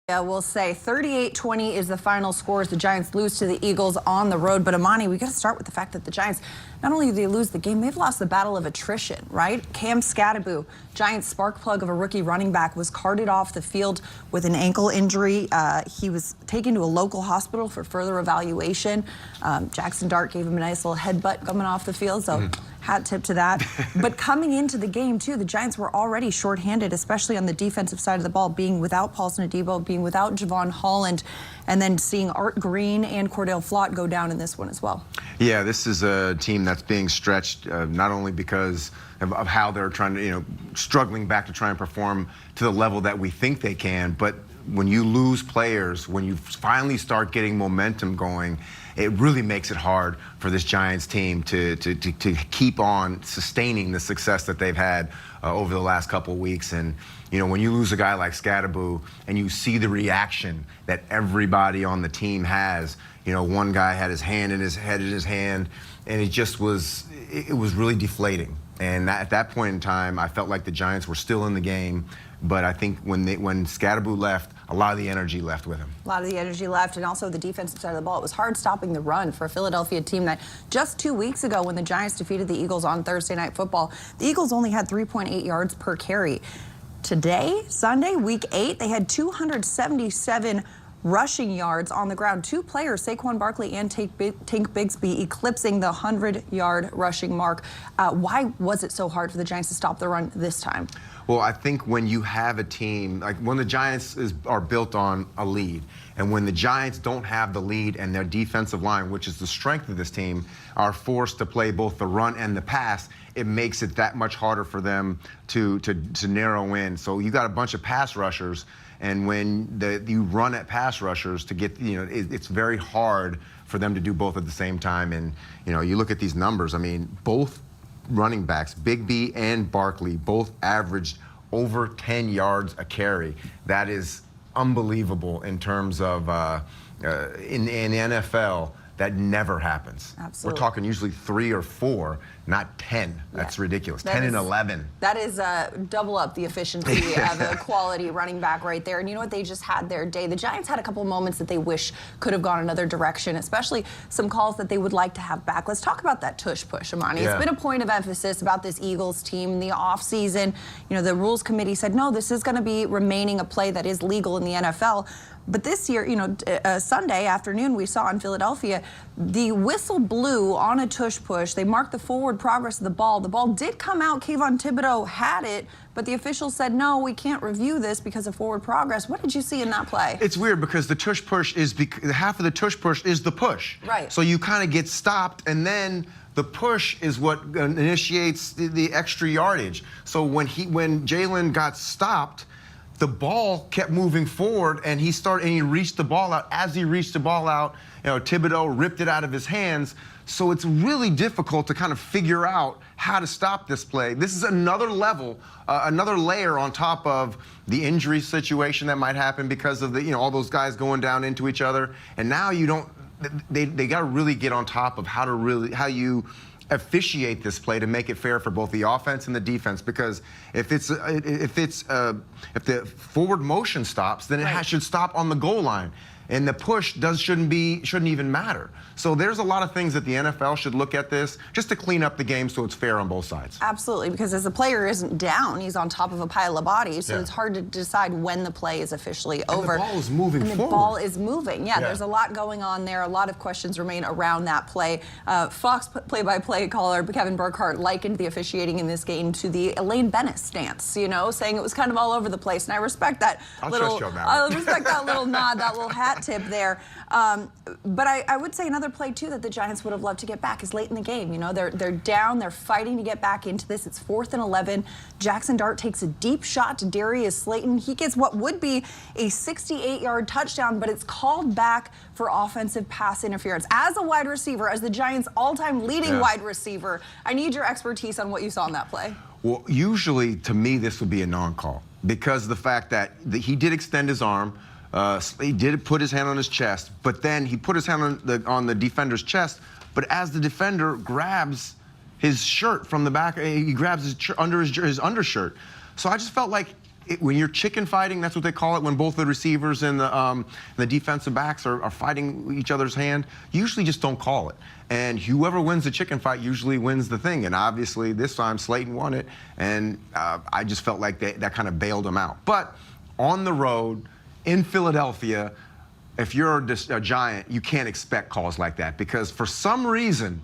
Yeah, we'll say 38-20 is the final score as the Giants lose to the Eagles on the road. But Amani, we got to start with the fact that the Giants, not only do they lose the game, they've lost the battle of attrition, right? Cam Scattaboo, Giants spark plug of a rookie running back, was carted off the field with an ankle injury. He was taken to a local hospital for further evaluation. Jackson Dart gave him a nice little headbutt coming off the field, so hat tip to that. But coming into the game, too, the Giants were already shorthanded, especially on the defensive side of the ball, being without Paulson Adebo, being without Javon Holland, and then seeing Art Green and Cordell Flott go down in this one as well. Yeah, this is a team that's being stretched not only because of how they're trying to, struggling back to try and perform to the level that we think they can, but when you lose players, when you finally start getting momentum going, it really makes it hard for this Giants team to keep on sustaining the success that they've had over the last couple of weeks. And, when you lose a guy like Scattaboo and you see the reaction that everybody on the team has, one guy had his hand in his head in his hand, and it was really deflating. And at that point in time, I felt like the Giants were still in the game. But I think when Scattaboo left, a lot of the energy left with him. A lot of the energy left, and also the defensive side of the ball. It was hard stopping the run for a Philadelphia team that just 2 weeks ago, when the Giants defeated the Eagles on Thursday Night Football, the Eagles only had 3.8 yards per carry. Today, Sunday, week 8, they had 277 rushing yards on the ground. Two players, Saquon Barkley and Tank Bigsby, eclipsing the 100-yard rushing mark. Why was it so hard for the Giants to stop the run this time? Well, I think when you have a team, like when the Giants are built on a lead, and when the Giants don't have the lead and their defensive line, which is the strength of this team, are forced to play both the run and the pass, it makes it that much harder for them to narrow in. So you got a bunch of pass rushers, and when you run at pass rushers to get, it's very hard for them to do both at the same time. And, you look at these numbers, I mean, both running backs, Bigsby and Barkley, both averaged over 10 yards a carry. That is unbelievable in terms of in the NFL. That never happens. Absolutely. We're talking usually 3 or 4, not 10. That's ridiculous. 10 and 11. That is double up the efficiency of a quality running back right there. And you know what? They just had their day. The Giants had a couple moments that they wish could have gone another direction, especially some calls that they would like to have back. Let's talk about that tush push, Amani. Yeah. It's been a point of emphasis about this Eagles team in the offseason. The Rules Committee said, no, this is going to be remaining a play that is legal in the NFL. But this year, Sunday afternoon, we saw in Philadelphia, the whistle blew on a tush push. They marked the forward progress of the ball. The ball did come out. Kayvon Thibodeau had it, but the officials said, no, we can't review this because of forward progress. What did you see in that play? It's weird because the tush push is, half of the tush push is the push. Right. So you kind of get stopped, and then the push is what initiates the extra yardage. So when Jalen got stopped, the ball kept moving forward, and he reached the ball out. As he reached the ball out, Thibodeau ripped it out of his hands. So it's really difficult to kind of figure out how to stop this play. This is another level, another layer on top of the injury situation that might happen because of all those guys going down into each other. And now they got to really get on top of how you officiate this play to make it fair for both the offense and the defense, because if the forward motion stops, then it should stop on the goal line, and the push shouldn't even matter. So there's a lot of things that the NFL should look at this just to clean up the game so it's fair on both sides. Absolutely, because as the player isn't down, he's on top of a pile of bodies, so it's hard to decide when the play is officially over. And the ball is moving forward. The ball is moving. Yeah, there's a lot going on there. A lot of questions remain around that play. Fox play-by-play caller Kevin Burkhardt likened the officiating in this game to the Elaine Bennett stance, saying it was kind of all over the place. And I respect that I respect that little nod, that little hat tip there. But I would say another play, too, that the Giants would have loved to get back is late in the game. They're down. They're fighting to get back into this. It's 4th and 11. Jackson Dart takes a deep shot to Darius Slayton. He gets what would be a 68-yard touchdown, but it's called back for offensive pass interference. As a wide receiver, as the Giants' all-time leading wide receiver, I need your expertise on what you saw in that play. Well, usually, to me, this would be a non-call because of the fact that he did extend his arm. He did put his hand on his chest, but then he put his hand on the defender's chest. But as the defender grabs his shirt from the back, he grabs his under his undershirt. So I just felt like when you're chicken fighting, that's what they call it, when both the receivers and the defensive backs are fighting each other's hand, you usually just don't call it. And whoever wins the chicken fight usually wins the thing. And obviously this time Slayton won it, and I just felt like that kind of bailed him out. But on the road in Philadelphia, if you're a Giant, you can't expect calls like that, because for some reason,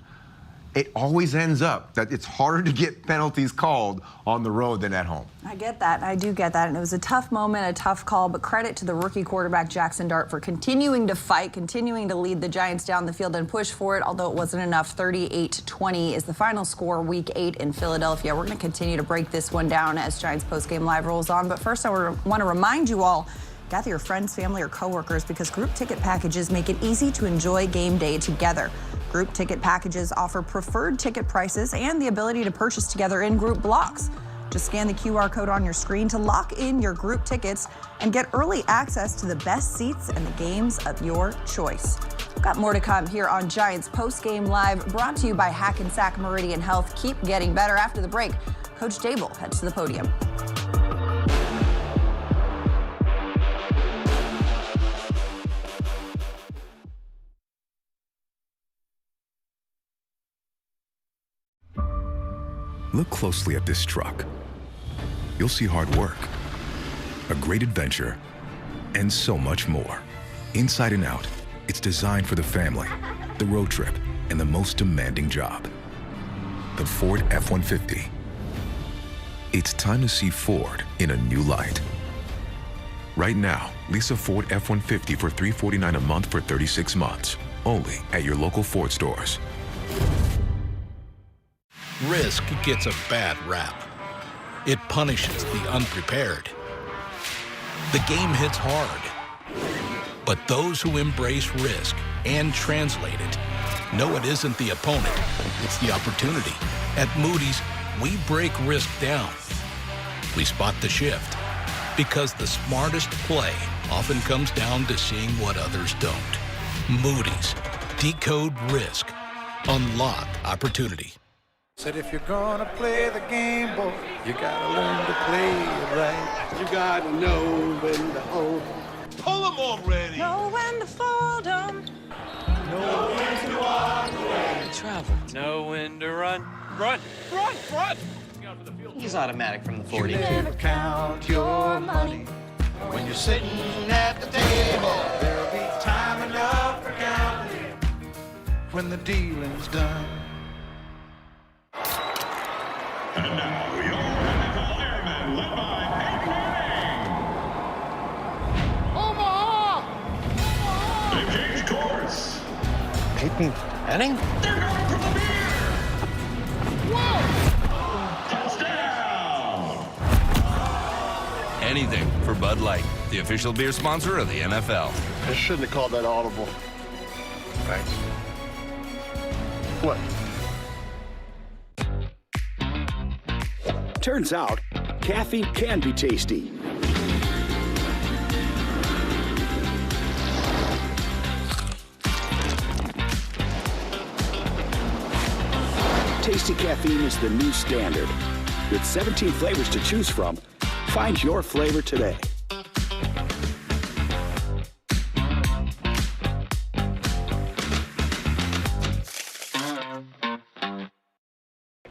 it always ends up that it's harder to get penalties called on the road than at home. I get that. I do get that. And it was a tough moment, a tough call, but credit to the rookie quarterback, Jackson Dart, for continuing to fight, continuing to lead the Giants down the field and push for it, although it wasn't enough. 38-20 is the final score, Week 8 in Philadelphia. We're going to continue to break this one down as Giants Postgame Live rolls on. But first, I want to remind you all, gather your friends, family, or coworkers, because group ticket packages make it easy to enjoy game day together. Group ticket packages offer preferred ticket prices and the ability to purchase together in group blocks. Just scan the QR code on your screen to lock in your group tickets and get early access to the best seats and the games of your choice. We've got more to come here on Giants Postgame Live, brought to you by Hackensack Meridian Health. Keep getting better. After the break, Coach Dable heads to the podium. Look closely at this truck. You'll see hard work, a great adventure, and so much more. Inside and out, it's designed for the family, the road trip, and the most demanding job. The Ford F-150. It's time to see Ford in a new light. Right now, lease a Ford F-150 for $349 a month for 36 months, only at your local Ford stores. Risk gets a bad rap. It punishes the unprepared. The game hits hard. But those who embrace risk and translate it know it isn't the opponent, it's the opportunity. At Moody's, we break risk down. We spot the shift, because the smartest play often comes down to seeing what others don't. Moody's, decode risk, unlock opportunity. Said if you're gonna play the game, boy, you gotta learn to play it right. You gotta know when to hold 'em. Pull 'em already. Know when to fold 'em. Know when to walk away. Travel. Know when to run. Run! Run! Run! He's automatic from the You 42. never count your money when you're sitting at the table. There'll be time enough for counting when the dealing's done. And now, your NFL Airmen, led by Peyton Manning. Omaha! They've changed course. Peyton Manning? They're going for the beer. Whoa! Touchdown! Anything for Bud Light, the official beer sponsor of the NFL. I shouldn't have called that audible. Thanks. What? Turns out, caffeine can be tasty. Tasty caffeine is the new standard. With 17 flavors to choose from, find your flavor today.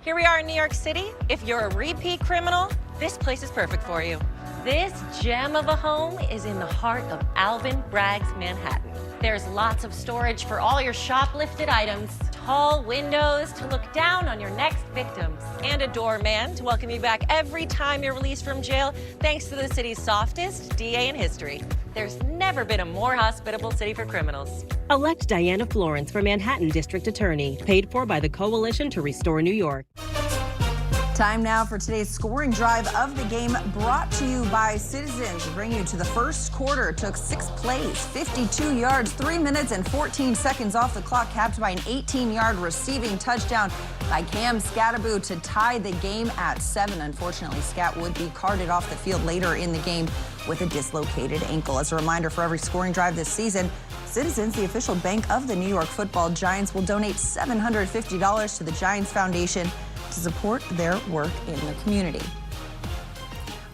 Here we are in New York City. If you're a repeat criminal, this place is perfect for you. This gem of a home is in the heart of Alvin Bragg's Manhattan. There's lots of storage for all your shoplifted items, tall windows to look down on your next victims, and a doorman to welcome you back every time you're released from jail, thanks to the city's softest DA in history. There's never been a more hospitable city for criminals. Elect Diana Florence for Manhattan District Attorney, paid for by the Coalition to Restore New York. Time now for today's scoring drive of the game, brought to you by Citizens. We bring you to the first quarter. Took 6 plays, 52 yards, 3 minutes and 14 seconds off the clock, capped by an 18-yard receiving touchdown by Cam Scattaboo to tie the game at 7. Unfortunately, Scat would be carted off the field later in the game with a dislocated ankle. As a reminder, for every scoring drive this season, Citizens, the official bank of the New York Football Giants, will donate $750 to the Giants Foundation to support their work in the community.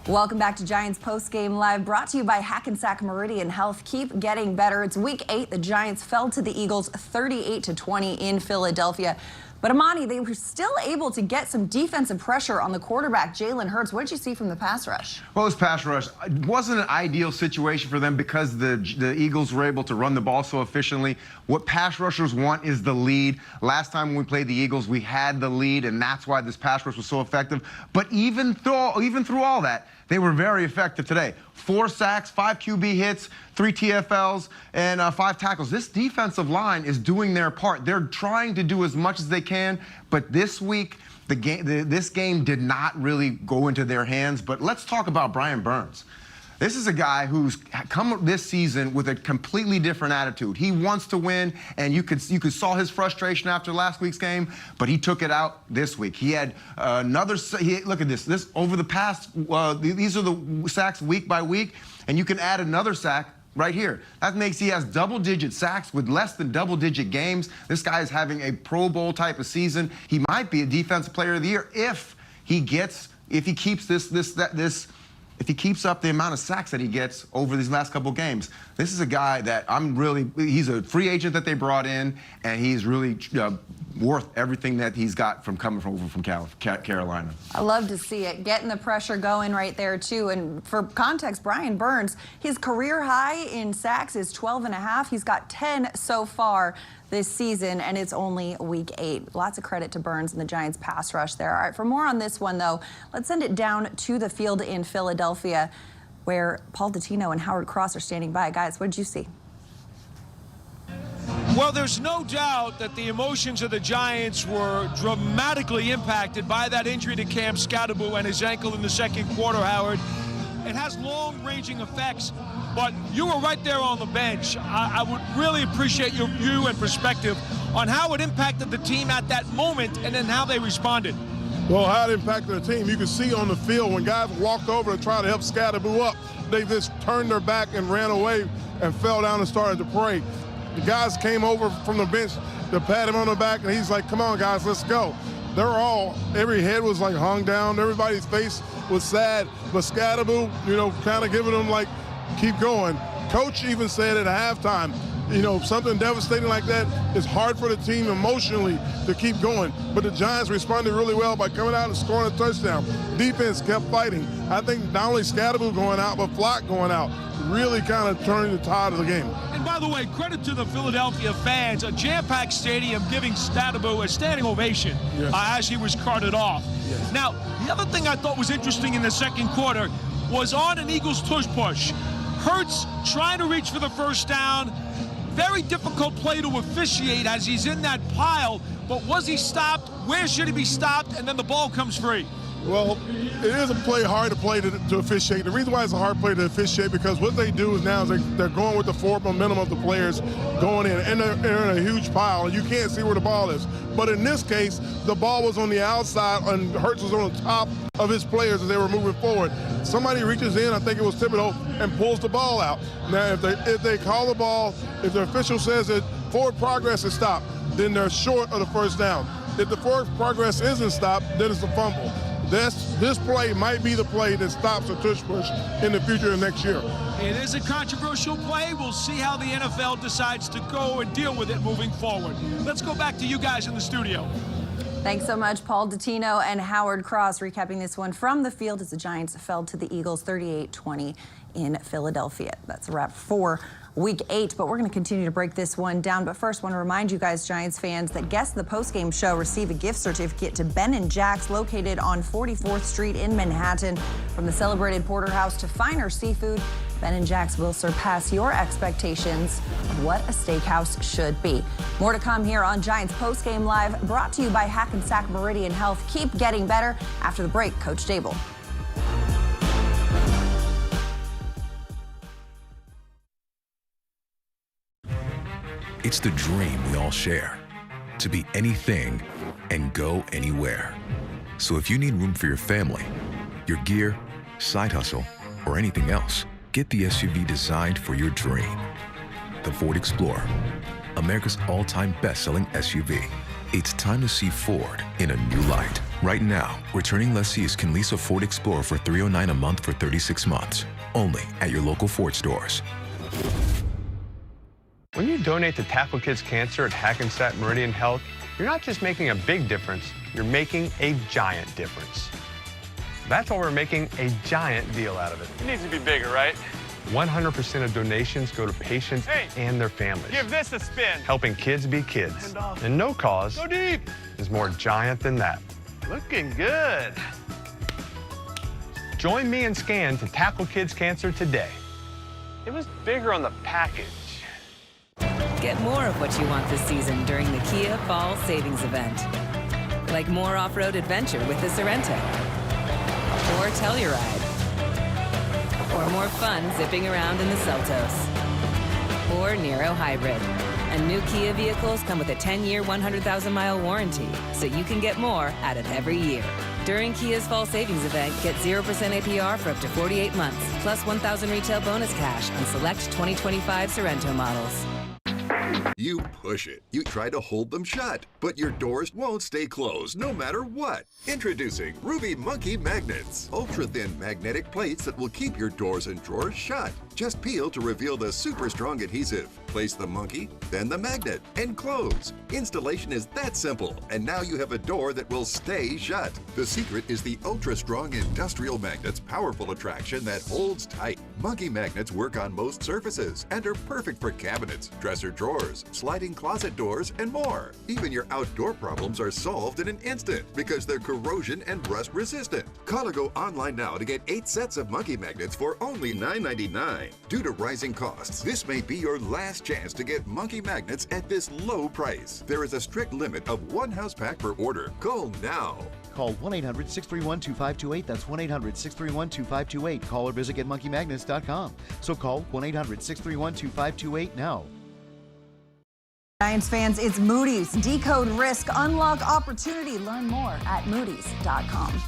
Welcome back to Giants Postgame Live, brought to you by Hackensack Meridian Health. Keep getting better. It's week 8. The Giants fell to the Eagles 38-20 in Philadelphia. But Amani, they were still able to get some defensive pressure on the quarterback, Jalen Hurts. What did you see from the pass rush? Well, this pass rush wasn't an ideal situation for them because the Eagles were able to run the ball so efficiently. What pass rushers want is the lead. Last time when we played the Eagles, we had the lead, and that's why this pass rush was so effective. But even through all that, they were very effective today. 4 sacks, 5 QB hits, 3 TFLs, and 5 tackles. This defensive line is doing their part. They're trying to do as much as they can, but this week, this game did not really go into their hands. But let's talk about Brian Burns. This is a guy who's come this season with a completely different attitude. He wants to win, and you could saw his frustration after last week's game, but he took it out this week. He had look at this. This over the past, these are the sacks week by week, and you can add another sack right here. That makes he has double-digit sacks with less than double-digit games. This guy is having a Pro Bowl type of season. He might be a Defensive Player of the Year if he keeps if he keeps up the amount of sacks that he gets over these last couple games. This is a guy that he's a free agent that they brought in, and he's really worth everything that he's got from coming over from Carolina. I love to see it, getting the pressure going right there too. And for context, Brian Burns, his career high in sacks is 12.5. He's got 10 so far this season, and it's only week 8. Lots of credit to Burns and the Giants pass rush there. All right, for more on this one, though, let's send it down to the field in Philadelphia, where Paul Dottino and Howard Cross are standing by. Guys, what did you see? Well, there's no doubt that the emotions of the Giants were dramatically impacted by that injury to Cam Scatterbo and his ankle in the second quarter, Howard. It has long-ranging effects, but you were right there on the bench. I would really appreciate your view and perspective on how it impacted the team at that moment and then how they responded. Well, how it impacted the team, you can see on the field when guys walked over to try to help Scatterbo up, they just turned their back and ran away and fell down and started to pray. The guys came over from the bench to pat him on the back, and he's like, come on, guys, let's go. Every head was like hung down. Everybody's face was sad. But Scatterbo, kind of giving them like, keep going. Coach even said at halftime, something devastating like that is hard for the team emotionally to keep going. But the Giants responded really well by coming out and scoring a touchdown. Defense kept fighting. I think not only Scatterbo going out, but Flock going out really kind of turning the tide of the game. And by the way, credit to the Philadelphia fans, a jam-packed stadium giving Scatterbo a standing ovation as he was carted off. Yes. Now, the other thing I thought was interesting in the second quarter was on an Eagles tush push. Hurts trying to reach for the first down. Very difficult play to officiate as he's in that pile, but was he stopped? Where should he be stopped? And then the ball comes free. Well, it is a play hard to play to officiate. The reason why it's a hard play to officiate because what they do is now they're going with the forward momentum of the players going in, and they're in a huge pile, and you can't see where the ball is. But in this case, the ball was on the outside, and Hurts was on the top of his players as they were moving forward. Somebody reaches in, I think it was Thibodeau, and pulls the ball out. Now, if they call the ball, if the official says that forward progress is stopped, then they're short of the first down. If the forward progress isn't stopped, then it's a fumble. This play might be the play that stops a tush push in the future of next year. It is a controversial play. We'll see how the NFL decides to go and deal with it moving forward. Let's go back to you guys in the studio. Thanks so much, Paul Dottino and Howard Cross, recapping this one from the field as the Giants fell to the Eagles 38-20 in Philadelphia. That's a wrap for Week 8, but we're going to continue to break this one down. But first, want to remind you guys, Giants fans, that guests of the postgame show receive a gift certificate to Ben & Jack's, located on 44th Street in Manhattan. From the celebrated porterhouse to finer seafood, Ben & Jack's will surpass your expectations of what a steakhouse should be. More to come here on Giants Postgame Live, brought to you by Hackensack Meridian Health. Keep getting better. After the break, Coach Dable. It's the dream we all share, to be anything and go anywhere. So if you need room for your family, your gear, side hustle, or anything else, get the SUV designed for your dream. The Ford Explorer, America's all-time best-selling SUV. It's time to see Ford in a new light. Right now, returning lessees can lease a Ford Explorer for $309 a month for 36 months. Only at your local Ford stores. When you donate to Tackle Kids Cancer at Hackensack Meridian Health, you're not just making a big difference, you're making a giant difference. That's why we're making a giant deal out of it. It needs to be bigger, right? 100% of donations go to patients and their families. Give this a spin. Helping kids be kids. And no cause Go deep. is more giant than that. Looking good. Join me and Scan to tackle kids cancer today. It was bigger on the package. Get more of what you want this season during the Kia Fall Savings Event. Like more off-road adventure with the Sorrento. Or Telluride. Or more fun zipping around in the Seltos. Or Nero Hybrid. And new Kia vehicles come with a 10-year, 100,000-mile warranty, so you can get more out of every year. During Kia's Fall Savings Event, get 0% APR for up to 48 months, plus $1,000 retail bonus cash on select 2025 Sorrento models. You push it. You try to hold them shut, but your doors won't stay closed no matter what. Introducing Ruby Monkey Magnets. Ultra-thin magnetic plates that will keep your doors and drawers shut. Just peel to reveal the super strong adhesive. Place the monkey, then the magnet, and close. Installation is that simple, and now you have a door that will stay shut. The secret is the ultra-strong industrial magnet's powerful attraction that holds tight. Monkey magnets work on most surfaces and are perfect for cabinets, dresser drawers, sliding closet doors, and more. Even your outdoor problems are solved in an instant because they're corrosion and rust resistant. Call or go online now to get 8 sets of monkey magnets for only $9.99. Due to rising costs, this may be your last chance to get monkey magnets at this low price. There is a strict limit of 1 house pack per order. Call now. Call 1-800-631-2528. That's 1-800-631-2528. Call or visit getmonkeymagnets.com. So call 1-800-631-2528 now. Giants fans, it's Moody's. Decode risk, unlock opportunity. Learn more at moodys.com.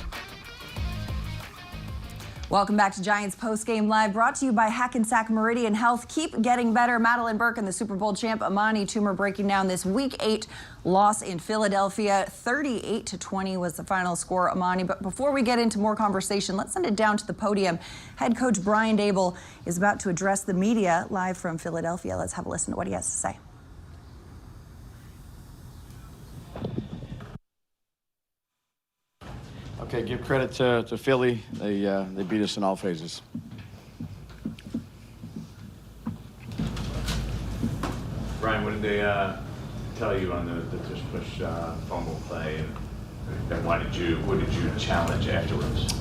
Welcome back to Giants Postgame Live, brought to you by Hackensack Meridian Health. Keep getting better. Madeline Burke and the Super Bowl champ Amani Toomer breaking down this Week 8 loss in Philadelphia. 38-20 was the final score, Amani. But before we get into more conversation, let's send it down to the podium. Head coach Brian Dable is about to address the media live from Philadelphia. Let's have a listen to what he has to say. Okay, give credit to Philly. They beat us in all phases. Brian, what did they tell you on the push fumble play, and what did you challenge afterwards?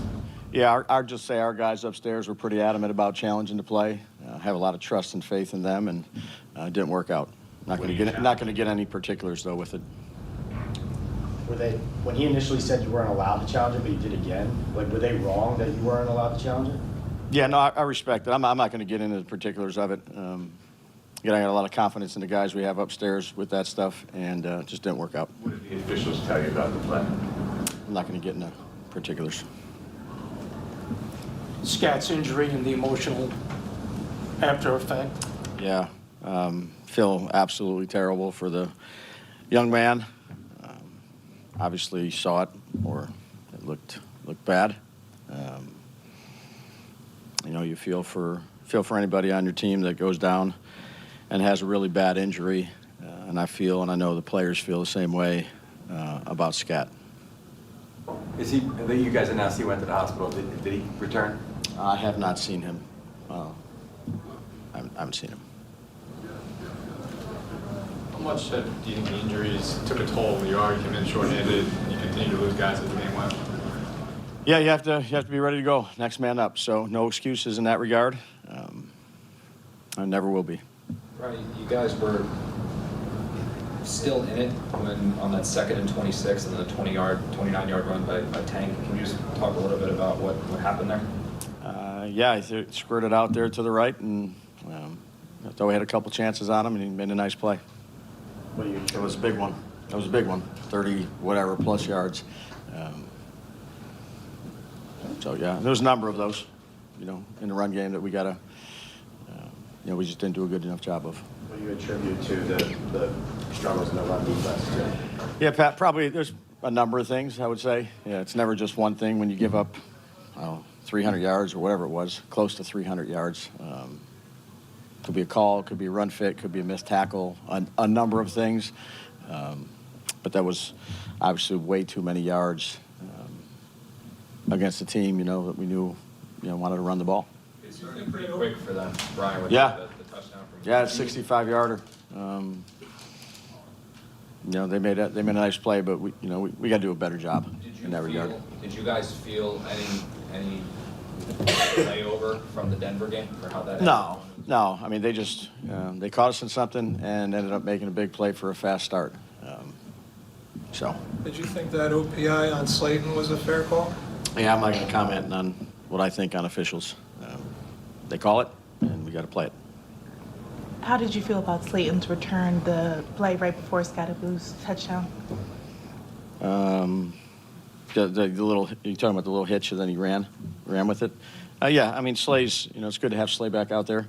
Yeah, I'd just say our guys upstairs were pretty adamant about challenging the play. Have a lot of trust and faith in them, and it didn't work out. Not going to get any particulars though with it. When he initially said you weren't allowed to challenge it, but you did again, like, were they wrong that you weren't allowed to challenge it? Yeah, no, I respect it. I'm not going to get into the particulars of it. Again, I got a lot of confidence in the guys we have upstairs with that stuff, and it just didn't work out. What did the officials tell you about the play? I'm not going to get into particulars. Scott's injury and the emotional after effect. Yeah, feel absolutely terrible for the young man. Obviously saw it, or it looked bad. You know, you feel for anybody on your team that goes down and has a really bad injury, and I feel, and I know the players feel the same way about Scott. Is he? You guys announced he went to the hospital. Did he return? I have not seen him. I haven't seen him. How much do you think the injuries took a toll? You already came in short-handed, and you continue to lose guys as the game went. Yeah, you have to be ready to go. Next man up. So no excuses in that regard. I never will be. Right, you guys were still in it when on that 2nd and 26 and the 29-yard run by Tank. Can you just talk a little bit about what happened there? Yeah, he squirted out there to the right, and thought we had a couple chances on him, and he made a nice play. It was a big one. 30 plus yards. So yeah, there was a number of those, in the run game that we we just didn't do a good enough job of. What do you attribute to the struggles in the run defense too. Yeah, Pat, probably there's a number of things, I would say. Yeah, it's never just one thing when you give up, 300 yards or whatever it was, close to 300 yards. Could be a call, could be a run fit, could be a missed tackle, a number of things. But that was obviously way too many yards against the team, that we knew, wanted to run the ball. It's certainly pretty quick for them, Brian, with Yeah. the touchdown from Yeah, it's 65-yarder. They made a nice play, but we got to do a better job in that regard. Did you guys feel any layover from the Denver game or how that? No. I mean, they just they caught us in something and ended up making a big play for a fast start. Did you think that OPI on Slayton was a fair call? Yeah, I'm not going to comment on what I think on officials. They call it, and we got to play it. How did you feel about Slayton's return, the play right before Scadaboo's touchdown? The little, you're talking about the little hitch, and then he ran with it. Yeah, I mean, Slay's, it's good to have Slay back out there.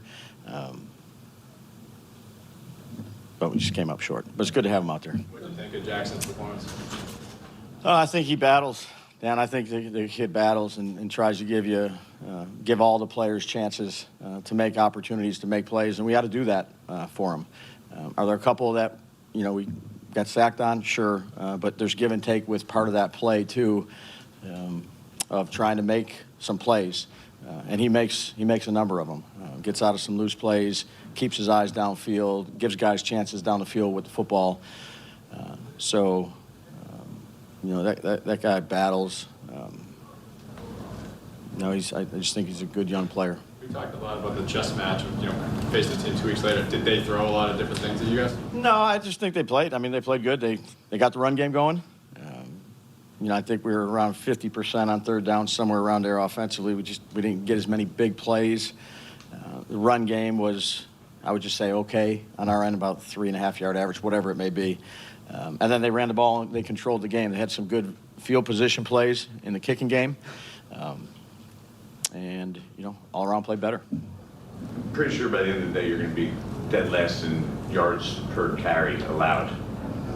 But we just came up short. But it's good to have him out there. What do you think of Jackson's performance? I think he battles, Dan. I think the kid battles and tries to give all the players chances to make opportunities, to make plays, and we got to do that for him. Are there a couple that, we got sacked on? Sure, but there's give and take with part of that play too, of trying to make some plays, and he makes a number of them. Gets out of some loose plays, keeps his eyes downfield, gives guys chances down the field with the football. That guy battles. I just think he's a good young player. We talked a lot about the chess match. Faced the team 2 weeks later. Did they throw a lot of different things at you guys? No, I just think they played. I mean, they played good. They got the run game going. I think we were around 50% on third down, somewhere around there offensively. We didn't get as many big plays. The run game was, I would just say, okay on our end, about 3.5-yard average, whatever it may be. And then they ran the ball and they controlled the game. They had some good field position plays in the kicking game. And all around played better. I'm pretty sure by the end of the day you're going to be dead last in yards per carry allowed.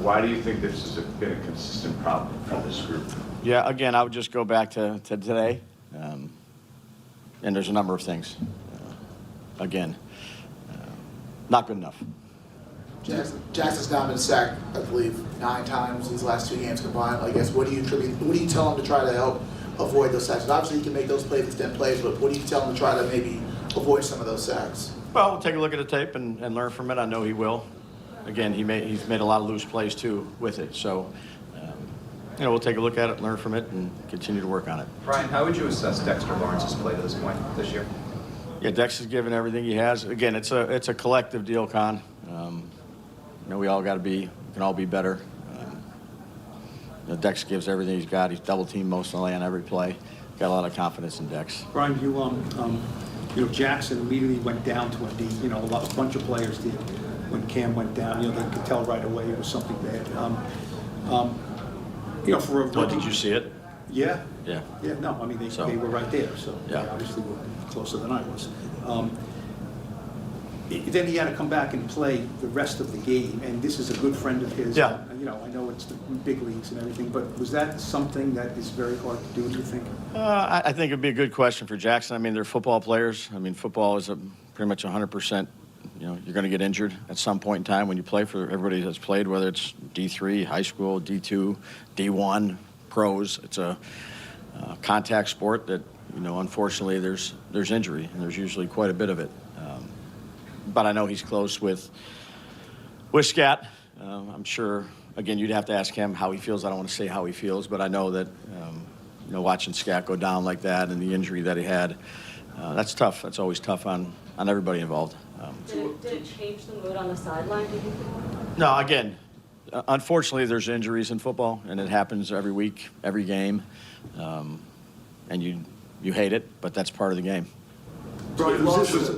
Why do you think this has been a consistent problem for this group? Yeah, again, I would just go back to today. And there's a number of things. Not good enough. Jackson's now been sacked, I believe, 9 times these last 2 games combined. I guess, what do you tell him to try to help avoid those sacks? Obviously, he can make those plays, extend plays, but what do you tell him to try to maybe avoid some of those sacks? Well, we'll take a look at the tape and learn from it. I know he will. Again, he's made a lot of loose plays, too, with it. So, we'll take a look at it, learn from it, and continue to work on it. Brian, how would you assess Dexter Lawrence's play to this point this year? Yeah, Dex has given everything he has. Again, it's a collective deal, Con. We all can all be better. Dex gives everything he's got. He's double teamed mostly on every play. Got a lot of confidence in Dex. Brian, Jackson immediately went down to a D. A bunch of players did when Cam went down. They could tell right away it was something bad. Did you see it? Yeah. Yeah. Yeah. No, I mean they were right there, so yeah. They obviously were closer than I was. Then he had to come back and play the rest of the game, and this is a good friend of his. Yeah. I know it's the big leagues and everything, but was that something that is very hard to do, do you think? I think it'd be a good question for Jackson. I mean, they're football players. I mean, football is pretty much 100%. You're going to get injured at some point in time when you play. For everybody that's played, whether it's D3, high school, D2, D1, pros. It's a contact sport that, unfortunately there's injury, and there's usually quite a bit of it. But I know he's close with Scat. I'm sure, again, you'd have to ask him how he feels. I don't want to say how he feels, but I know that, watching Scat go down like that and the injury that he had, that's tough. That's always tough on everybody involved. Did it change the mood on the sideline, do you think? No, again, unfortunately, there's injuries in football, and it happens every week, every game. And you hate it, but that's part of the game. Brian, was this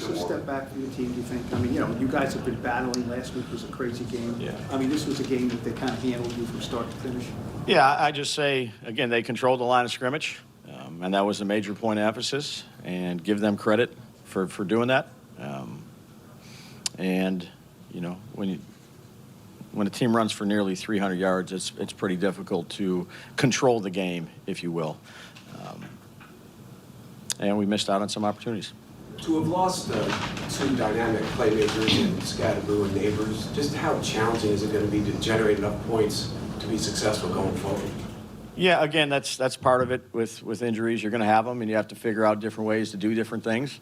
a step back for your team, do you think? I mean, you guys have been battling. Last week was a crazy game. Yeah. I mean, this was a game that they kind of handled you from start to finish. Yeah, I just say, again, they controlled the line of scrimmage, and that was a major point of emphasis, and give them credit for doing that. When when a team runs for nearly 300 yards, it's pretty difficult to control the game, if you will. And we missed out on some opportunities. To have lost two dynamic playmakers in Scadaboo and Neighbors, just how challenging is it going to be to generate enough points to be successful going forward? Yeah, again, that's part of it with injuries. You're going to have them, and you have to figure out different ways to do different things.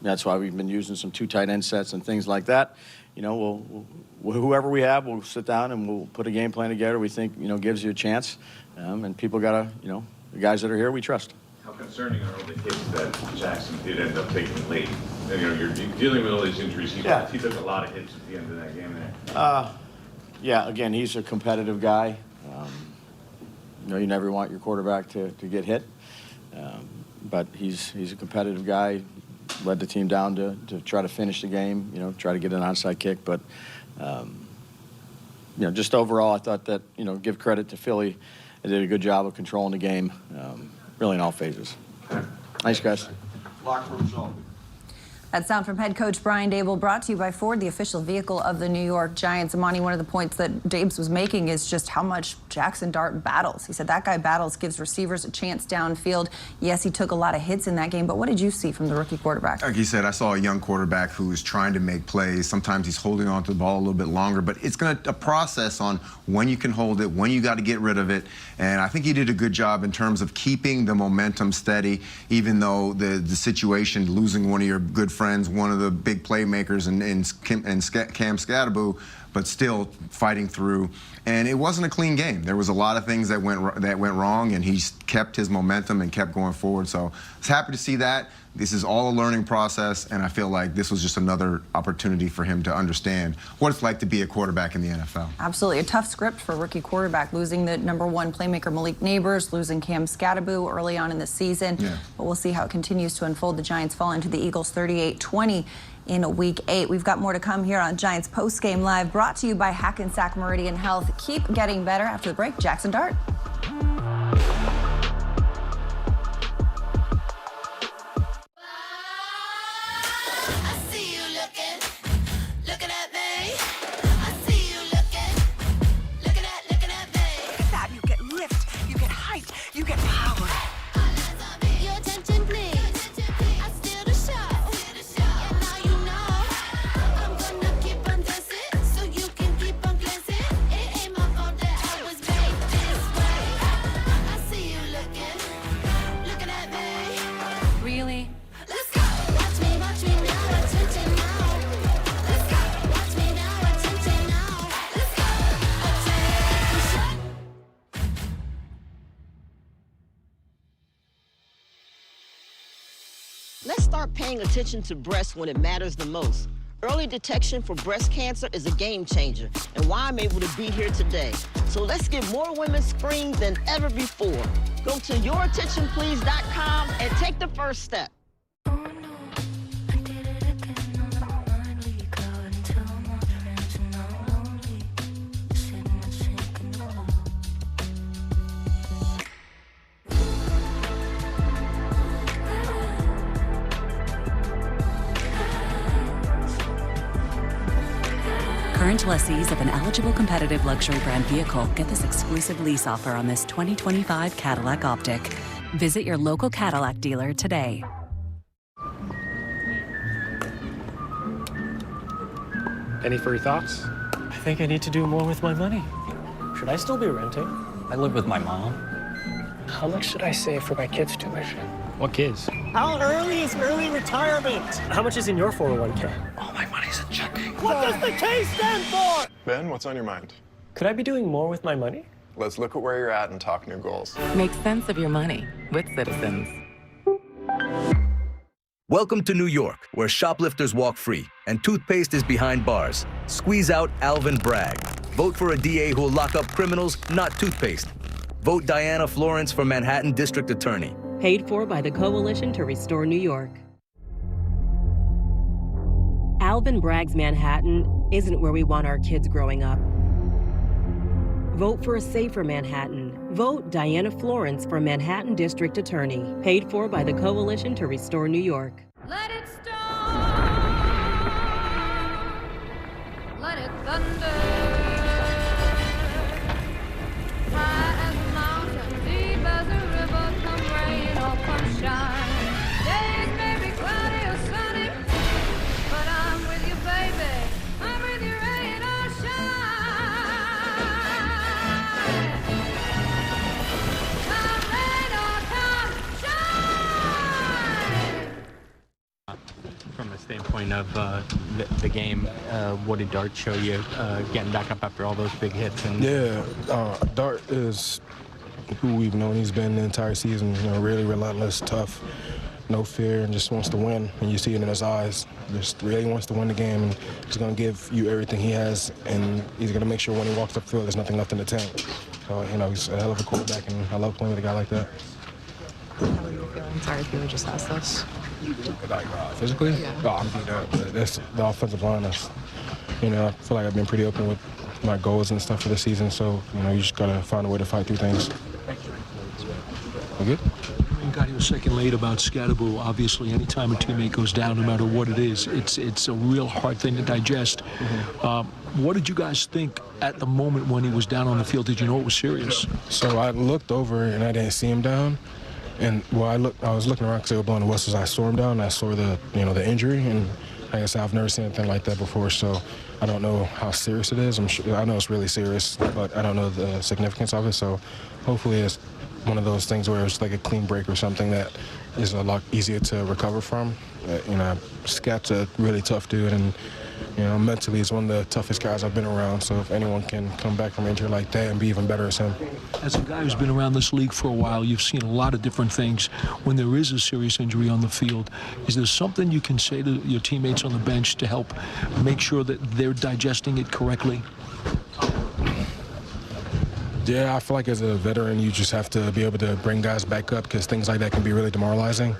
That's why we've been using some 2 tight end sets and things like that. You know, whoever we have, we'll sit down and we'll put a game plan together we think, you know, gives you a chance. And people got to, you know, the guys that are here, we trust. How concerning are all the hits that Jackson did end up taking late? And, you know, you're dealing with all these injuries. He took a lot of hits at the end of that game there. Yeah, again, he's a competitive guy. You know, you never want your quarterback to get hit. But he's a competitive guy. Led the team down to try to finish the game, you know, try to get an onside kick. But, you know, just overall, I thought that, you know, give credit to Philly. They did a good job of controlling the game, really in all phases. Thanks, guys. Locker room result. That sound from head coach Brian Dable, brought to you by Ford, the official vehicle of the New York Giants. Amani, one of the points that Dabes was making is just how much Jackson Dart battles. He said that guy battles, gives receivers a chance downfield. Yes, he took a lot of hits in that game, but what did you see from the rookie quarterback? Like you said, I saw a young quarterback who is trying to make plays. Sometimes he's holding on to the ball a little bit longer, but it's going to a process on when you can hold it, when you got to get rid of it. And I think he did a good job in terms of keeping the momentum steady, even though the situation, losing one of your good friends, one of the big playmakers in Cam Scadaboo, but still fighting through. And it wasn't a clean game. There was a lot of things that went wrong, and he kept his momentum and kept going forward. So I was happy to see that. This is all a learning process, and I feel like this was just another opportunity for him to understand what it's like to be a quarterback in the NFL. Absolutely. A tough script for a rookie quarterback, losing the #1 playmaker Malik Neighbors, losing Cam Scadaboo early on in the season. Yeah. But we'll see how it continues to unfold. The Giants fall into the Eagles 38-20 in Week 8. We've got more to come here on Giants Postgame Live, brought to you by Hackensack Meridian Health. Keep getting better. After the break, Jackson Dart. You get power. Your attention, please. I steal the show. And now you know I'm gonna keep on dancing, so you can keep on glancing. It ain't my fault that I was made this way. I see you looking at me. Really? Let's go. Watch me now, attention now. Let's go. Watch me now, attention now. Let's go. Attention. Let's start paying attention to breasts when it matters the most. Early detection for breast cancer is a game changer, and why I'm able to be here today. So let's get more women screened than ever before. Go to yourattentionplease.com and take the first step. Current lessees of an eligible competitive luxury brand vehicle get this exclusive lease offer on this 2025 Cadillac Optic. Visit your local Cadillac dealer today. Any further thoughts? I think I need to do more with my money. Should I still be renting? I live with my mom. How much should I save for my kids' tuition? What kids? How early is early retirement? How much is in your 401k? All my money's in checking. What does the K stand for? Ben, what's on your mind? Could I be doing more with my money? Let's look at where you're at and talk new goals. Make sense of your money with Citizens. Welcome to New York, where shoplifters walk free and toothpaste is behind bars. Squeeze out Alvin Bragg. Vote for a DA who will lock up criminals, not toothpaste. Vote Diana Florence for Manhattan District Attorney. Paid for by the Coalition to Restore New York. Alvin Bragg's Manhattan isn't where we want our kids growing up. Vote for a safer Manhattan. Vote Diana Florence for Manhattan District Attorney. Paid for by the Coalition to Restore New York. Let it storm. Let it thunder. portion of the game. What did Dart show you getting back up after all those big hits? And Dart is who we've known. He's been the entire season, really relentless, tough, no fear, and just wants to win. And you see it in his eyes. Just really wants to win the game, and he's going to give you everything he has, and he's going to make sure when he walks up the field there's nothing left in the tank. So, he's a hell of a quarterback, and I love playing with a guy like that. How are you feeling? Sorry if you were just asked this. Like, physically? Yeah. Oh, I'm beat up. That's the offensive line. I feel like I've been pretty open with my goals and stuff for the season, so, you just got to find a way to fight through things. You good? You got here a second late about Scadaboo. Obviously, anytime a teammate goes down, no matter what it is, it's a real hard thing to digest. What did you guys think at the moment when he was down on the field? Did you know it was serious? So I looked over and I didn't see him down. And I was looking around because they were blowing the whistles. I saw him down. And I saw the injury, and like I said, I've never seen anything like that before. So I don't know how serious it is. I know it's really serious, but I don't know the significance of it. So hopefully it's one of those things where it's like a clean break or something that is a lot easier to recover from. Scat's a really tough dude, and mentally he's one of the toughest guys I've been around. So if anyone can come back from injury like that and be even better as him. As a guy who's been around this league for a while, you've seen a lot of different things. When there is a serious injury on the field, is there something you can say to your teammates on the bench to help make sure that they're digesting it correctly? Yeah, I feel like as a veteran, you just have to be able to bring guys back up, because things like that can be really demoralizing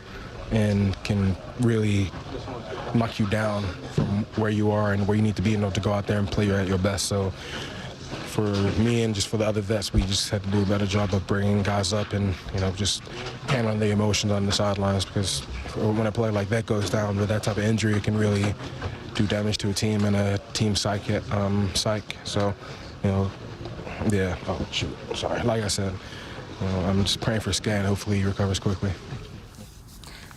and can really knock you down from where you are and where you need to be in order to go out there and play at your best. So for me and just for the other vets, we just had to do a better job of bringing guys up and, just handling the emotions on the sidelines, because when a player like that goes down with that type of injury, it can really do damage to a team and a team psych. So, yeah, oh, shoot, sorry. Like I said, I'm just praying for Scan. Hopefully he recovers quickly.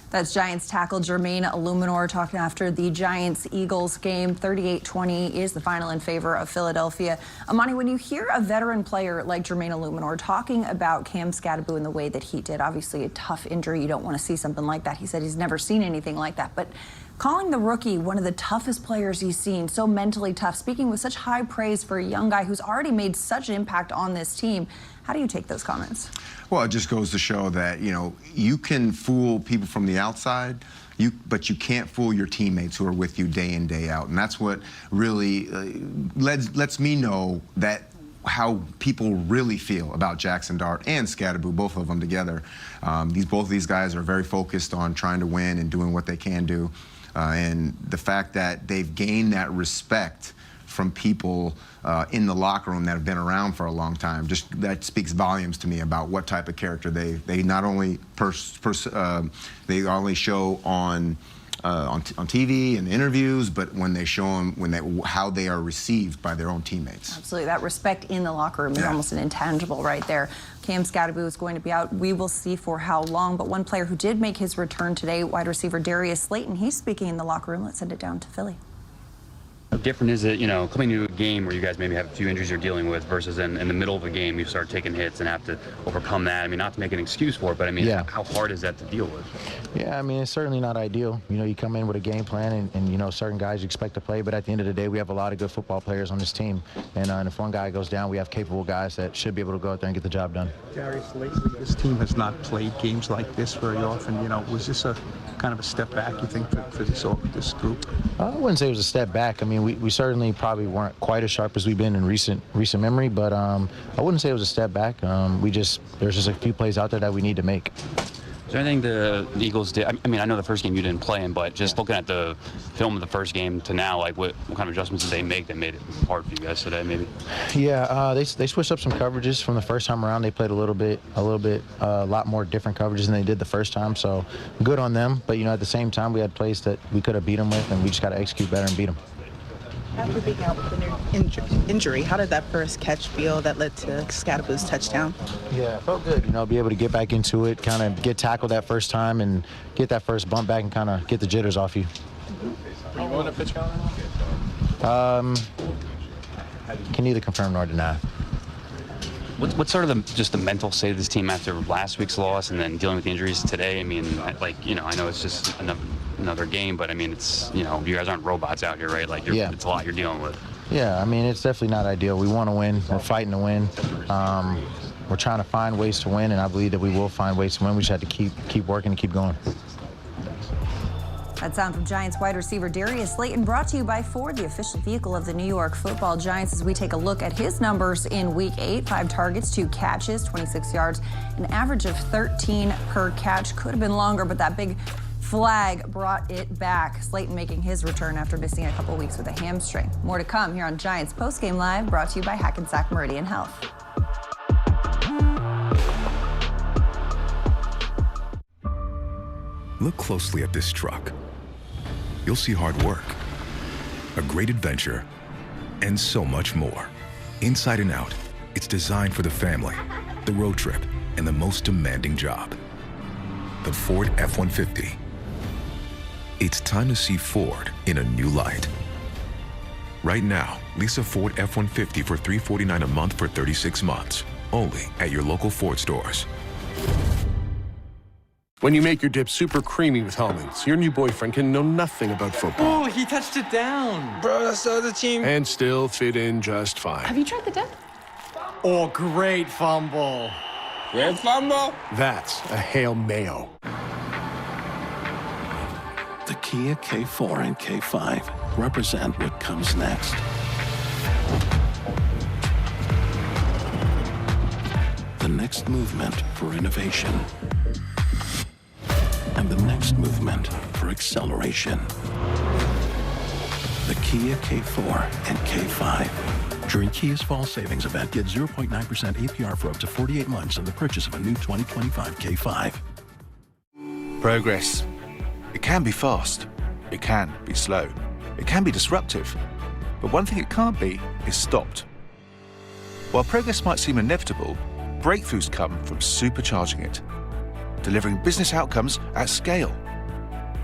That's Giants tackle Jermaine Illuminor talking after the Giants-Eagles game. 38-20 is the final in favor of Philadelphia. Amani, when you hear a veteran player like Jermaine Illuminor talking about Cam Scadaboo in the way that he did, obviously a tough injury, you don't want to see something like that. He said he's never seen anything like that. But calling the rookie one of the toughest players he's seen, so mentally tough, speaking with such high praise for a young guy who's already made such an impact on this team, how do you take those comments? Well, it just goes to show that, you can fool people from the outside, but you can't fool your teammates who are with you day in, day out. And that's what really lets me know that how people really feel about Jackson Dart and Scadaboo, both of them together. Both of these guys are very focused on trying to win and doing what they can do. And the fact that they've gained that respect from people in the locker room that have been around for a long time, that speaks volumes to me about what type of character they not only they only show on TV and interviews, but when they show them how they are received by their own teammates. Absolutely, that respect in the locker room is almost an intangible right there. Cam Scadaboo is going to be out. We will see for how long. But one player who did make his return today, wide receiver Darius Slayton, he's speaking in the locker room. Let's send it down to Philly. How different is it, coming to a game where you guys maybe have a few injuries you're dealing with versus in the middle of a game you start taking hits and have to overcome that? I mean, not to make an excuse for it, but I mean, how hard is that to deal with? Yeah, I mean, it's certainly not ideal. You come in with a game plan and certain guys you expect to play, but at the end of the day, we have a lot of good football players on this team. And if one guy goes down, we have capable guys that should be able to go out there and get the job done. Darius, lately this team has not played games like this very often. Was this a kind of a step back, you think, for this group? I wouldn't say it was a step back. I mean, we certainly probably weren't quite as sharp as we've been in recent memory, but I wouldn't say it was a step back. There's just a few plays out there that we need to make. Is there anything the Eagles did? I mean, I know the first game you didn't play in, but just looking at the film of the first game to now, like what kind of adjustments did they make that made it hard for you guys today, maybe? Yeah, they switched up some coverages from the first time around. They played a lot more different coverages than they did the first time. So good on them. But at the same time, we had plays that we could have beat them with, and we just got to execute better and beat them. After being out with an injury, how did that first catch feel that led to Scadaboo's touchdown? Yeah, it felt good, be able to get back into it, kind of get tackled that first time and get that first bump back and kind of get the jitters off you. Are you willing to pitch count? Can neither confirm nor deny. What's sort of just the mental state of this team after last week's loss and then dealing with the injuries today? I mean, I know it's just another game, but I mean, it's, you know, you guys aren't robots out here, right? Like, it's a lot you're dealing with. Yeah, I mean, it's definitely not ideal. We want to win. We're fighting to win. We're trying to find ways to win, and I believe that we will find ways to win. We just have to keep working and keep going. That sound from Giants wide receiver Darius Slayton, brought to you by Ford, the official vehicle of the New York Football Giants, as we take a look at his numbers in Week 8. 5 targets, 2 catches, 26 yards, an average of 13 per catch. Could have been longer, but that big flag brought it back. Slayton making his return after missing a couple weeks with a hamstring. More to come here on Giants Postgame Live, brought to you by Hackensack Meridian Health. Look closely at this truck. You'll see hard work, a great adventure, and so much more. Inside and out, it's designed for the family, the road trip, and the most demanding job. The Ford F-150. It's time to see Ford in a new light. Right now, lease a Ford F-150 for $349 a month for 36 months, only at your local Ford stores. When you make your dip super creamy with Hellmann's, your new boyfriend can know nothing about football. Oh, he touched it down. Bro, that's the other team. And still fit in just fine. Have you tried the dip? Oh, great fumble. Great fumble? That's a Hail Mayo. The Kia K4 and K5 represent what comes next. The next movement for innovation. And the next movement for acceleration. The Kia K4 and K5. During Kia's fall savings event, get 0.9% APR for up to 48 months on the purchase of a new 2025 K5. Progress. It can be fast. It can be slow. It can be disruptive. But one thing it can't be is stopped. While progress might seem inevitable, breakthroughs come from supercharging it. Delivering business outcomes at scale,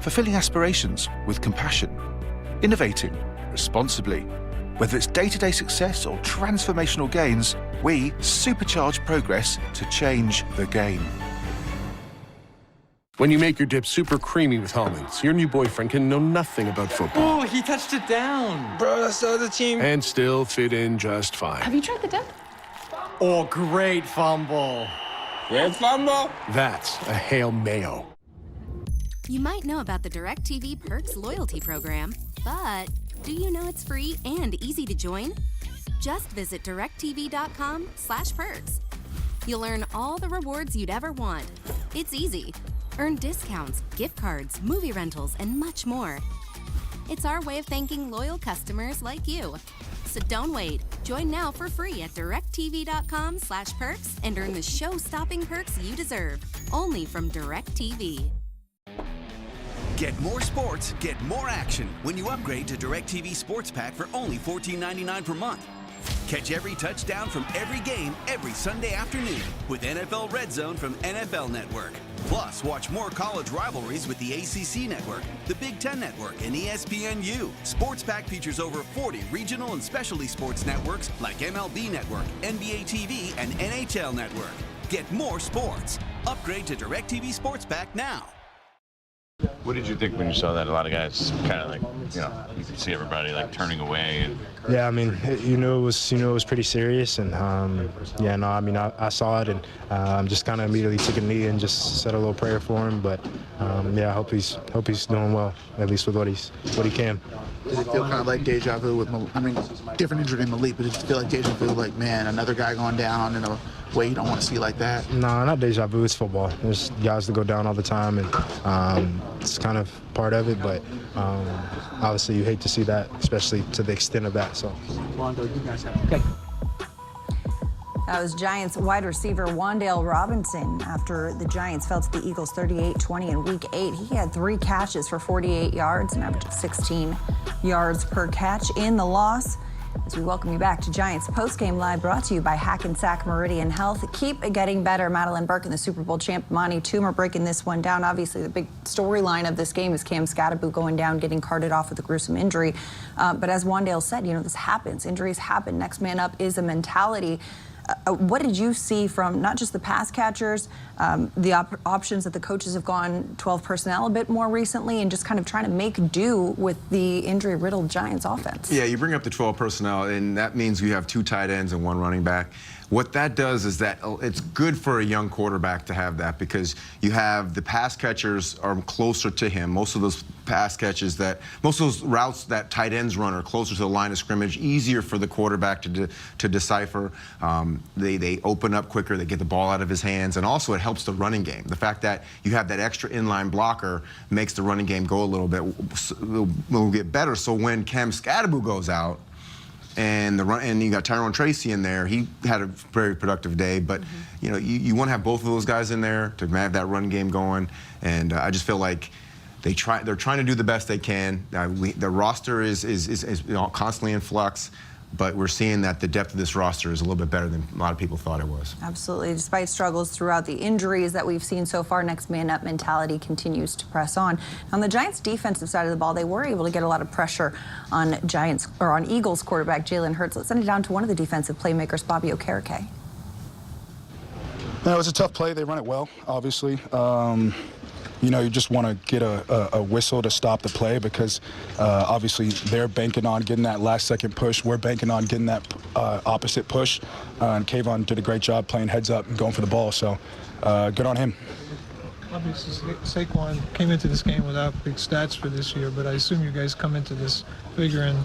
fulfilling aspirations with compassion, innovating responsibly. Whether it's day-to-day success or transformational gains, we supercharge progress to change the game. When you make your dip super creamy with Hellmann's, your new boyfriend can know nothing about football. Oh, he touched it down. Bro, that's the other team. And still fit in just fine. Have you tried the dip? Oh, great fumble. Great fumble? That's a Hail Mayo. You might know about the DirecTV Perks loyalty program, but do you know it's free and easy to join? Just visit directv.com/perks. You'll earn all the rewards you'd ever want. It's easy. Earn discounts, gift cards, movie rentals, and much more. It's our way of thanking loyal customers like you. So don't wait. Join now for free at directv.com/perks and earn the show-stopping perks you deserve. Only from DirecTV. Get more sports, get more action when you upgrade to DirecTV Sports Pack for only $14.99 per month. Catch every touchdown from every game every Sunday afternoon with NFL Red Zone from NFL Network. Plus, watch more college rivalries with the ACC Network, the Big Ten Network, and ESPNU. Sports Pack features over 40 regional and specialty sports networks like MLB Network, NBA TV, and NHL Network. Get more sports. Upgrade to DirecTV Sports Pack now. What did you think when you saw that? A lot of guys kind of like, you know, you could see everybody like turning away. And... Yeah, I mean, it was pretty serious, and yeah, no, I mean, I saw it and just kind of immediately took a knee and just said a little prayer for him. But yeah, I hope he's doing well, at least with what he can. Does it feel kind of like deja vu with, I mean, different injury than Malik, but does it feel like deja vu, like, man, another guy going down in a way you don't want to see like that? No, not deja vu. It's football. There's guys that go down all the time, and it's kind of part of it. But obviously, you hate to see that, especially to the extent of that. So. Wando, you guys have. Okay. That was Giants wide receiver Wan'Dale Robinson. After the Giants fell to the Eagles 38-20 in Week 8, he had 3 catches for 48 yards, an average of 16 yards per catch in the loss. As we welcome you back to Giants Postgame Live, brought to you by Hackensack Meridian Health. Keep getting better. Madeline Burke and the Super Bowl champ Monty Toomer breaking this one down. Obviously, the big storyline of this game is Cam Scatterboot going down, getting carted off with a gruesome injury. But as Wan'Dale said, you know, this happens. Injuries happen. Next man up is a mentality. What did you see from not just the pass catchers, the options that the coaches have gone 12 personnel a bit more recently, and just kind of trying to make do with the injury-riddled Giants offense? Yeah, you bring up the 12 personnel, and that means you have 2 tight ends and 1 running back. What that does is that it's good for a young quarterback to have that, because you have the pass catchers are closer to him. Most of those most of those routes that tight ends run are closer to the line of scrimmage, easier for the quarterback to decipher. They open up quicker, they get the ball out of his hands, and also it helps the running game. The fact that you have that extra inline blocker makes the running game go a little bit, will get better. So when Cam Scadaboo goes out, and you got Tyrone Tracy in there. He had a very productive day, but you know, you want to have both of those guys in there to have that run game going. And I just feel like they're trying to do the best they can. The roster is you know, constantly in flux, but we're seeing that the depth of this roster is a little bit better than a lot of people thought it was. Absolutely. Despite struggles throughout the injuries that we've seen so far, next man up mentality continues to press on. On the Giants' defensive side of the ball, they were able to get a lot of pressure on Eagles quarterback Jalen Hurts. Let's send it down to one of the defensive playmakers, Bobby Okereke. No, it was a tough play. They run it well, obviously. You know, you just want to get a whistle to stop the play, because obviously they're banking on getting that last-second push. We're banking on getting that opposite push. And Kayvon did a great job playing heads up and going for the ball, so good on him. Obviously, Saquon came into this game without big stats for this year, but I assume you guys come into this figuring,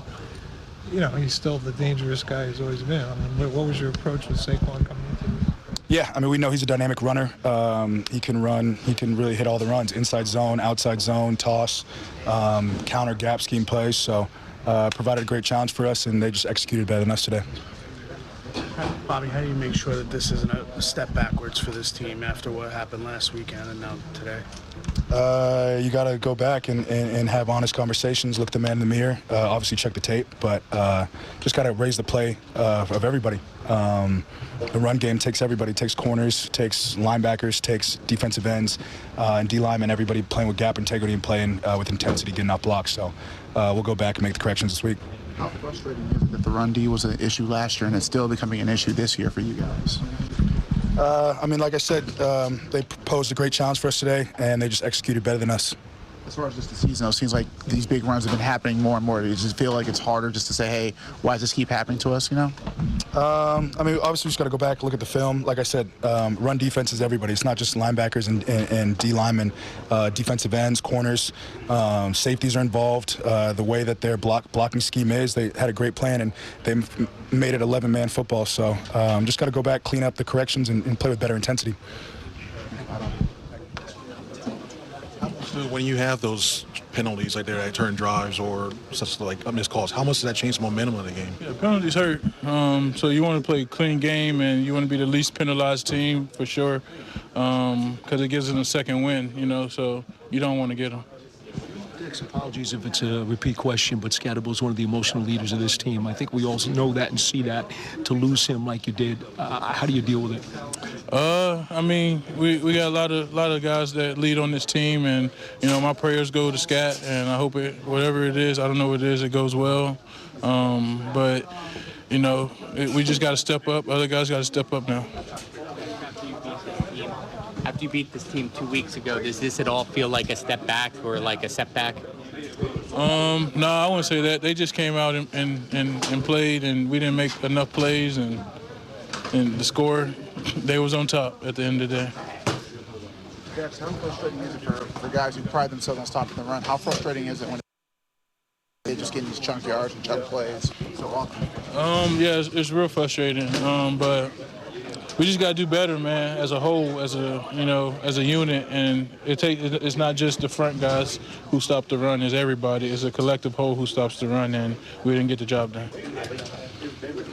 you know, he's still the dangerous guy he's always been. I mean, what was your approach with Saquon coming into this? Yeah, I mean, we know he's a dynamic runner. He can run. He can really hit all the runs, inside zone, outside zone, toss, counter, gap scheme plays. So provided a great challenge for us, and they just executed better than us today. Bobby, how do you make sure that this isn't a step backwards for this team after what happened last weekend and now today? You got to go back and have honest conversations, look the man in the mirror, obviously check the tape, but just got to raise the play of everybody. The run game takes everybody. It takes corners, takes linebackers, takes defensive ends, and D-linemen, everybody playing with gap integrity and playing with intensity, getting out blocks. So we'll go back and make the corrections this week. How frustrating is it that the run D was an issue last year and it's still becoming an issue this year for you guys? I mean, like I said, they posed a great challenge for us today, and they just executed better than us. As far as just the season, though, it seems like these big runs have been happening more and more. Do you just feel like it's harder just to say, hey, why does this keep happening to us, you know? I mean, obviously, we just got to go back, look at the film. Like I said, run defense is everybody. It's not just linebackers and D-linemen. Defensive ends, corners, safeties are involved. The way that their blocking scheme is, they had a great plan, and they made it 11-man football. So just got to go back, clean up the corrections, and play with better intensity. When you have those penalties like that turn drives or such like missed calls, how much does that change the momentum of the game? Yeah, penalties hurt. So you want to play a clean game, and you want to be the least penalized team for sure, because it gives them a second win, you know, so you don't want to get them. Apologies if it's a repeat question, but Scadaboo is one of the emotional leaders of this team. I think we also know that and see that. To lose him like you did, how do you deal with it? I mean, we got a lot of guys that lead on this team, and you know, my prayers go to Scat, and I hope whatever it is, I don't know what it is, it goes well. But you know, we just got to step up. Other guys got to step up now. After you beat this team 2 weeks ago, does this at all feel like a step back or like a setback? No, I wouldn't say that. They just came out and played, and we didn't make enough plays, and the score, they was on top at the end of the day. Jax, how frustrating is it for guys who pride themselves on stopping the run? How frustrating is it when they just get these chunk yards and chunk plays so often? Yeah, it's real frustrating, but we just got to do better, man, as a whole, as a unit. And it's not just the front guys who stop the run, it's everybody. It's a collective whole who stops the run, and we didn't get the job done.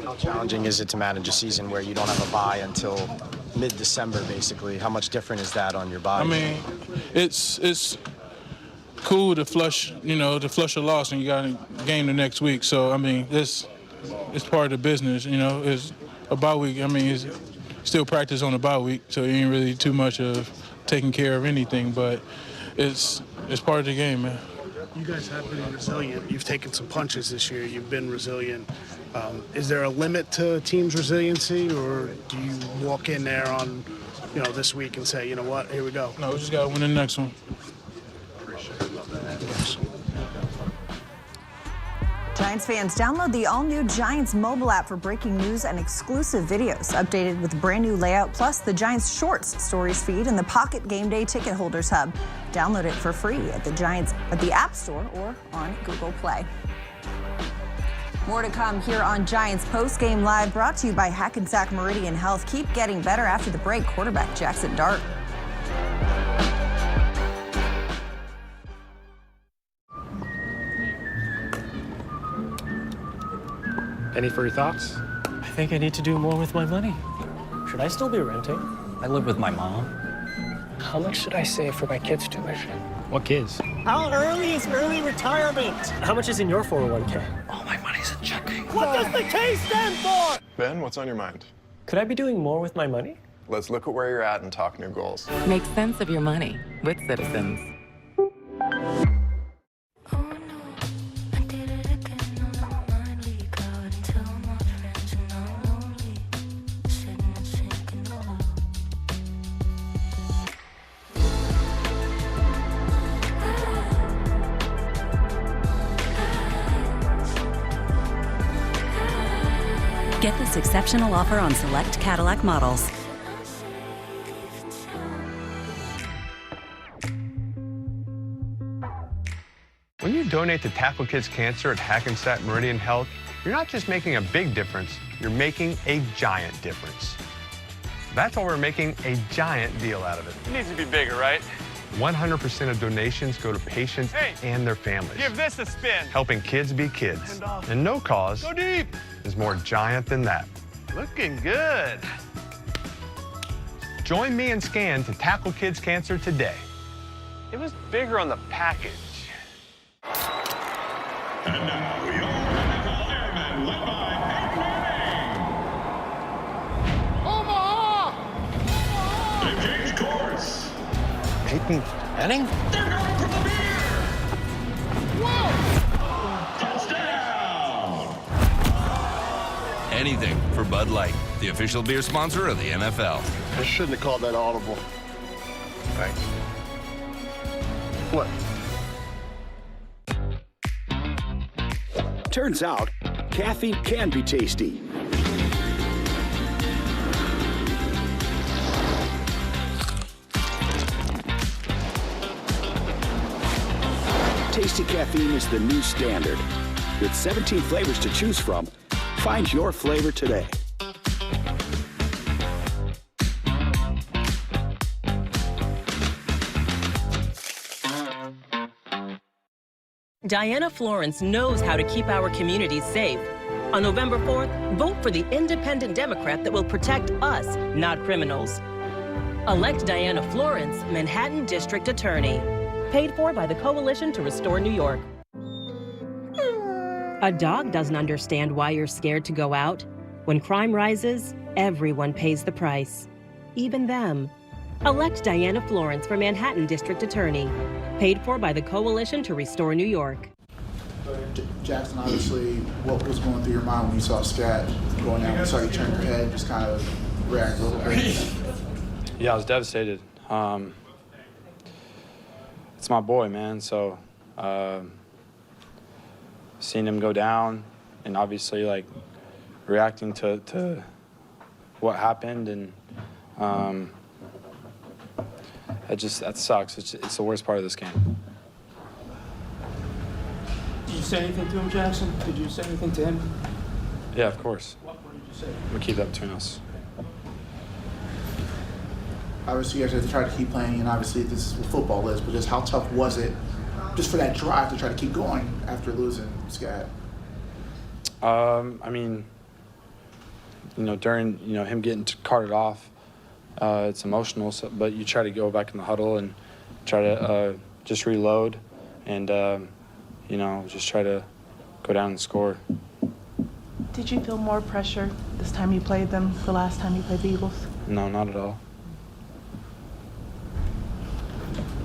How challenging is it to manage a season where you don't have a bye until mid-December, basically? How much different is that on your body? I mean, it's cool to flush a loss, and you got a game the next week. So, I mean, it's part of the business, you know. It's a bye week. I mean, it's still practice on a bye week, so it ain't really too much of taking care of anything, but it's part of the game, man. You guys have been resilient. You've taken some punches this year. You've been resilient. Is there a limit to a team's resiliency, or do you walk in there on, this week and say, you know what, here we go? No, we just got to win the next one. Giants fans, download the all-new Giants mobile app for breaking news and exclusive videos, updated with a brand new layout, plus the Giants Shorts Stories feed and the Pocket Game Day Ticket Holders Hub. Download it for free at the App Store or on Google Play. More to come here on Giants Postgame Live, brought to you by Hackensack Meridian Health. Keep getting better after the break. Quarterback Jackson Dart. Any further thoughts? I think I need to do more with my money. Should I still be renting? I live with my mom. How much should I save for my kids' tuition? What kids? How early is early retirement? How much is in your 401k? All my money's in checking. What does the K stand for? Ben, what's on your mind? Could I be doing more with my money? Let's look at where you're at and talk new goals. Make sense of your money with Citizens. Get this exceptional offer on select Cadillac models. When you donate to Tackle Kids Cancer at Hackensack Meridian Health, you're not just making a big difference, you're making a giant difference. That's why we're making a giant deal out of it. It needs to be bigger, right? 100% of donations go to patients and their families. Give this a spin. Helping kids be kids. And no cause Go deep. is more giant than that. Looking good. Join me and Scan to tackle kids cancer today. It was bigger on the package. And now, your NFL Airmen, led by Peyton Manning. Omaha! They've changed course. Peyton Manning? They're going for the beer. Whoa! Touchdown! Anything for Bud Light, the official beer sponsor of the NFL. I shouldn't have called that audible. Thanks. What? Turns out, caffeine can be tasty. Tasty caffeine is the new standard. With 17 flavors to choose from, find your flavor today. Diana Florence knows how to keep our communities safe. On November 4th, vote for the independent Democrat that will protect us, not criminals. Elect Diana Florence, Manhattan District Attorney. Paid for by the Coalition to Restore New York. A dog doesn't understand why you're scared to go out. When crime rises, everyone pays the price, even them. Elect Diana Florence for Manhattan District Attorney. Paid for by the Coalition to Restore New York. Jackson, obviously, what was going through your mind when you saw Scat going out? Saw you turn your head, just kind of react a little bit. Yeah, I was devastated. It's my boy, man. So, seeing him go down, and obviously like reacting to what happened, and that sucks. It's the worst part of this game. Did you say anything to him, Jackson? Did you say anything to him? Yeah, of course. What did you say? I'm gonna keep that between us. Obviously, you guys have to try to keep playing, and obviously, this is what football is, but just how tough was it just for that drive to try to keep going after losing Scat? I mean, during, him getting carted off, it's emotional, but you try to go back in the huddle and try to just reload and, just try to go down and score. Did you feel more pressure this time you played them the last time you played the Eagles? No, not at all.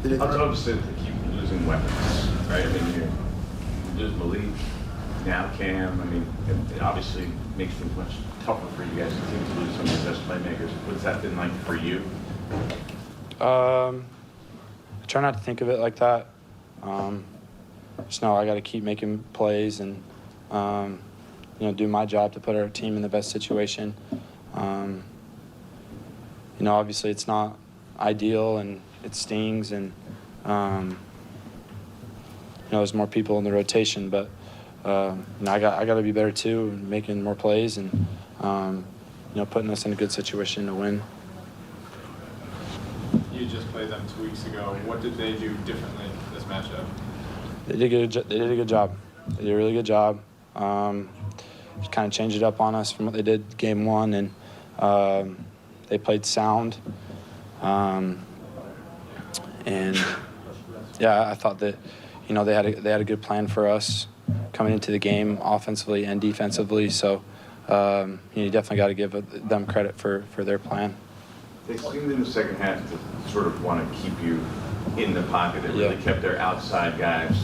How tough is it to keep losing weapons, right? I mean, you just believe. now, Cam? I mean, it obviously makes things much tougher for you guys to continue to lose some of the best playmakers. What's that been like for you? I try not to think of it like that. Just know I got to keep making plays and do my job to put our team in the best situation. Obviously it's not ideal and it stings, and there's more people in the rotation, but I got to be better too, and making more plays and putting us in a good situation to win. You just played them 2 weeks ago. What did they do differently in this matchup? They did a good job. They did a really good job. Just kind of changed it up on us from what they did game one, and they played sound. And yeah, I thought that they had a good plan for us coming into the game, offensively and defensively. So you definitely got to give them credit for their plan. They seemed in the second half to sort of want to keep you in the pocket. They really kept their outside guys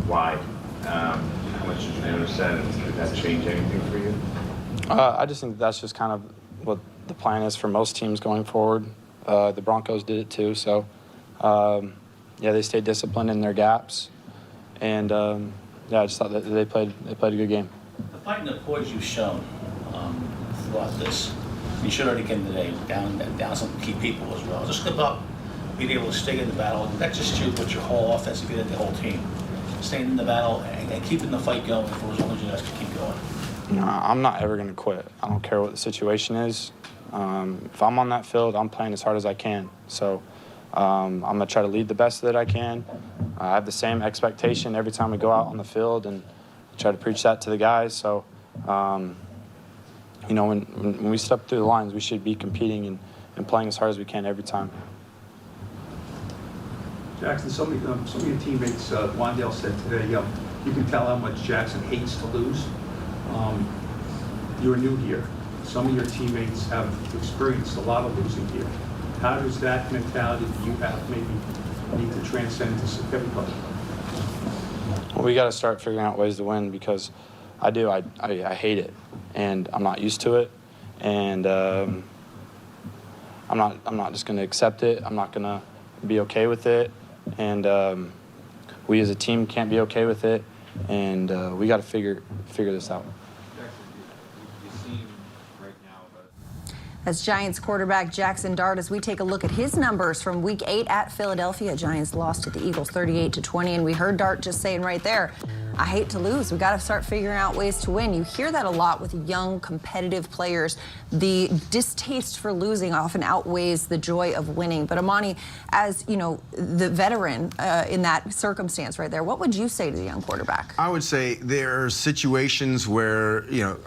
wide. How much did you notice that? Did that change anything for you? I just think that's just kind of what the plan is for most teams going forward. The Broncos did it too. So, they stayed disciplined in their gaps. And, I just thought that they played a good game. The fight and the poise you've shown throughout this, you showed it again today, down some key people as well. Just about being able to stay in the battle, not just you, but your whole offensive unit, the whole team. Staying in the battle and keeping the fight going for as long as you guys can keep going. I'm not ever going to quit. I don't care what the situation is. If I'm on that field, I'm playing as hard as I can. So I'm going to try to lead the best that I can. I have the same expectation every time we go out on the field, and try to preach that to the guys. So, when we step through the lines, we should be competing and playing as hard as we can every time. Jackson, some of your teammates, Wandale said today, you can tell how much Jackson hates to lose. You're new here. Some of your teammates have experienced a lot of losing here. How does that mentality that you have maybe need to transcend to everybody? Well, we got to start figuring out ways to win, because I hate it, and I'm not used to it, and I'm not just going to accept it. I'm not going to be okay with it, and we as a team can't be okay with it, and we got to figure this out. As Giants quarterback Jackson Dart, as we take a look at his numbers from Week 8 at Philadelphia. Giants lost to the Eagles 38-20, and we heard Dart just saying right there, I hate to lose. We got to start figuring out ways to win. You hear that a lot with young, competitive players. The distaste for losing often outweighs the joy of winning. But Amani, as the veteran in that circumstance right there, what would you say to the young quarterback? I would say there are situations where,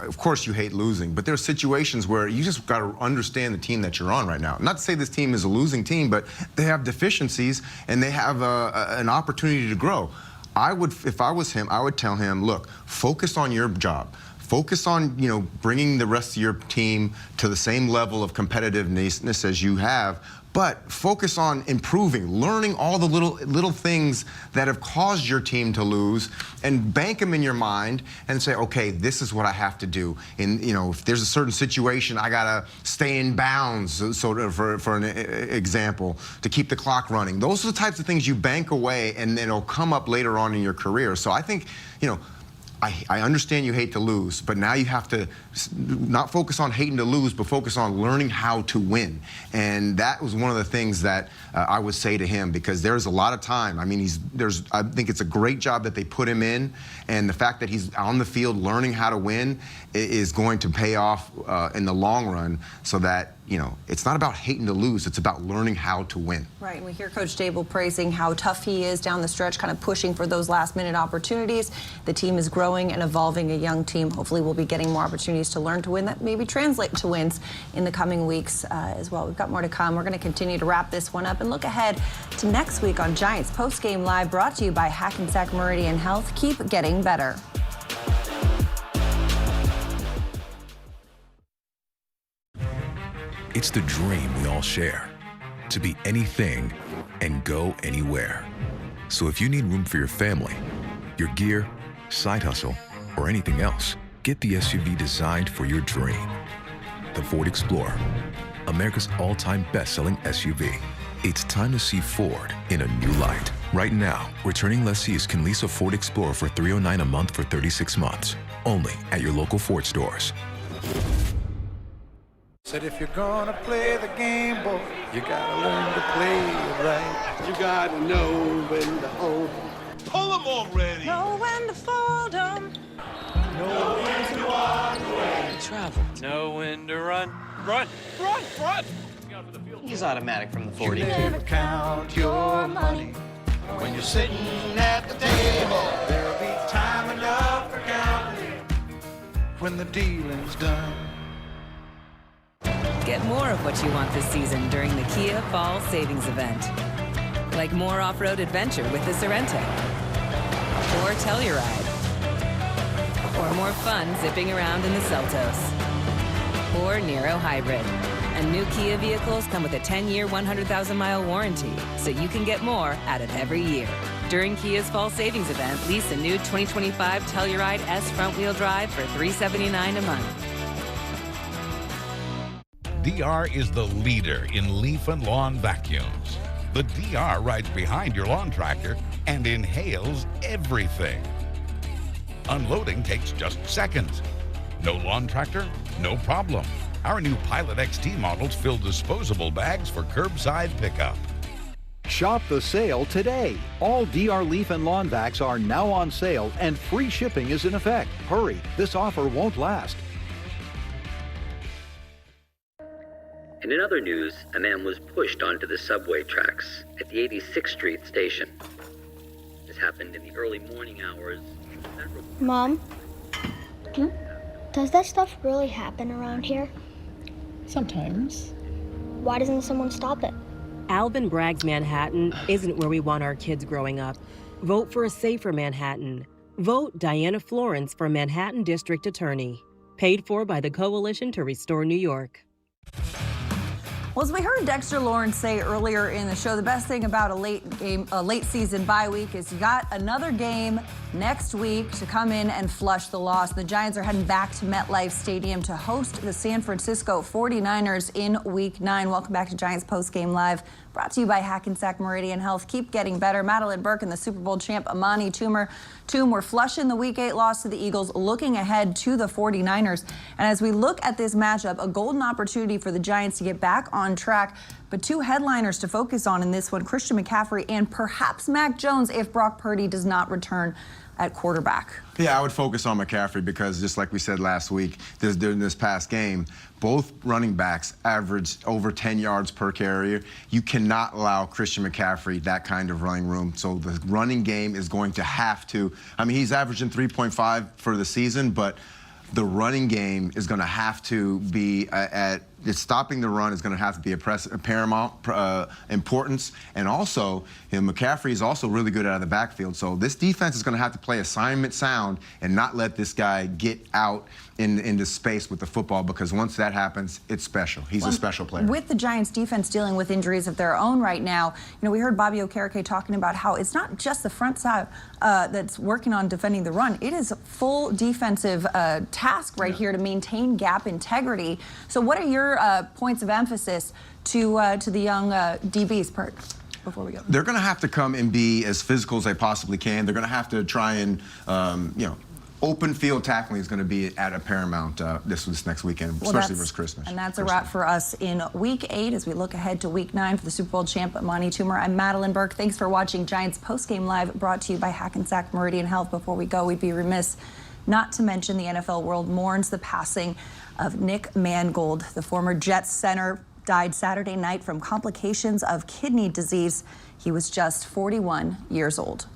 of course you hate losing, but there are situations where you just got to understand the team that you're on right now. Not to say this team is a losing team, but they have deficiencies and they have an opportunity to grow. If I was him, I would tell him, look, focus on your job. Focus on, bringing the rest of your team to the same level of competitiveness as you have, but focus on improving, learning all the little things that have caused your team to lose, and bank them in your mind and say, okay, this is what I have to do. And if there's a certain situation, I gotta stay in bounds, sort of for an example, to keep the clock running. Those are the types of things you bank away, and then it'll come up later on in your career. So I think, I understand you hate to lose, but now you have to not focus on hating to lose, but focus on learning how to win. And that was one of the things that I would say to him, because there's a lot of time. I mean, I think it's a great job that they put him in, and the fact that he's on the field learning how to win is going to pay off in the long run, so that, it's not about hating to lose, it's about learning how to win. Right, and we hear Coach Dable praising how tough he is down the stretch, kind of pushing for those last-minute opportunities. The team is growing and evolving, a young team. Hopefully we'll be getting more opportunities to learn to win that maybe translate to wins in the coming weeks as well. We've got more to come. We're going to continue to wrap this one up and look ahead to next week on Giants Postgame Live, brought to you by Hackensack Meridian Health. Keep getting better. It's the dream we all share, to be anything and go anywhere. So if you need room for your family, your gear, side hustle, or anything else, get the SUV designed for your dream. The Ford Explorer, America's all-time best-selling SUV. It's time to see Ford in a new light. Right now, returning lessees can lease a Ford Explorer for $309 a month for 36 months. Only at your local Ford stores. Said if you're gonna play the game, boy, you gotta learn to play it right. You gotta know when to hold 'em. Pull 'em already. Know when to fold 'em. Know when to walk away. Travel. Know when to run. Run, run, run! He's automatic from the 40. You never count your money when you're sitting at the table. There'll be time enough for counting when the dealing's done. Get more of what you want this season during the Kia Fall Savings Event. Like more off-road adventure with the Sorrento. Or Telluride. Or more fun zipping around in the Seltos. Or Niro Hybrid. And new Kia vehicles come with a 10-year, 100,000-mile warranty, so you can get more out of every year. During Kia's Fall Savings Event, lease a new 2025 Telluride S front-wheel drive for $379 a month. DR is the leader in leaf and lawn vacuums. The DR rides behind your lawn tractor and inhales everything. Unloading takes just seconds. No lawn tractor? No problem. Our new Pilot XT models fill disposable bags for curbside pickup. Shop the sale today. All DR leaf and lawn vacs are now on sale and free shipping is in effect. Hurry, this offer won't last. And in other news, a man was pushed onto the subway tracks at the 86th Street station. This happened in the early morning hours. Mom? Does that stuff really happen around here? Sometimes. Why doesn't someone stop it? Alvin Bragg's Manhattan isn't where we want our kids growing up. Vote for a safer Manhattan. Vote Diana Florence for Manhattan District Attorney. Paid for by the Coalition to Restore New York. Well, as we heard Dexter Lawrence say earlier in the show, the best thing about a late season bye week is you got another game next week to come in and flush the loss. The Giants are heading back to MetLife Stadium to host the San Francisco 49ers in Week 9. Welcome back to Giants Postgame Live, brought to you by Hackensack Meridian Health. Keep getting better. Madeline Burke and the Super Bowl champ Amani Toomer were flushing the Week 8 loss to the Eagles, looking ahead to the 49ers. And as we look at this matchup, a golden opportunity for the Giants to get back on track. But two headliners to focus on in this one, Christian McCaffrey and perhaps Mac Jones if Brock Purdy does not return at quarterback. Yeah, I would focus on McCaffrey because just like we said last week, during this past game, both running backs averaged over 10 yards per carrier. You cannot allow Christian McCaffrey that kind of running room. So the running game is going to have to, I mean, he's averaging 3.5 for the season, but the running game is going to have to be stopping the run is going to have to be a paramount importance. And also, McCaffrey is also really good out of the backfield. So this defense is going to have to play assignment sound and not let this guy get out into space with the football, because once that happens, it's special. He's a special player. With the Giants defense dealing with injuries of their own right now, we heard Bobby Okereke talking about how it's not just the front side that's working on defending the run. It is a full defensive task right here to maintain gap integrity. So what are your points of emphasis to the young DBs, Pert, before we go? They're going to have to come and be as physical as they possibly can. They're going to have to try and, open field tackling is going to be at a paramount this next weekend, especially versus Christmas. And that's a wrap for us in Week 8 as we look ahead to Week 9 for the Super Bowl champ Amani Toomer. I'm Madeline Burke. Thanks for watching Giants Postgame Live, brought to you by Hackensack Meridian Health. Before we go, we'd be remiss not to mention the NFL world mourns the passing of Nick Mangold. The former Jets center died Saturday night from complications of kidney disease. He was just 41 years old.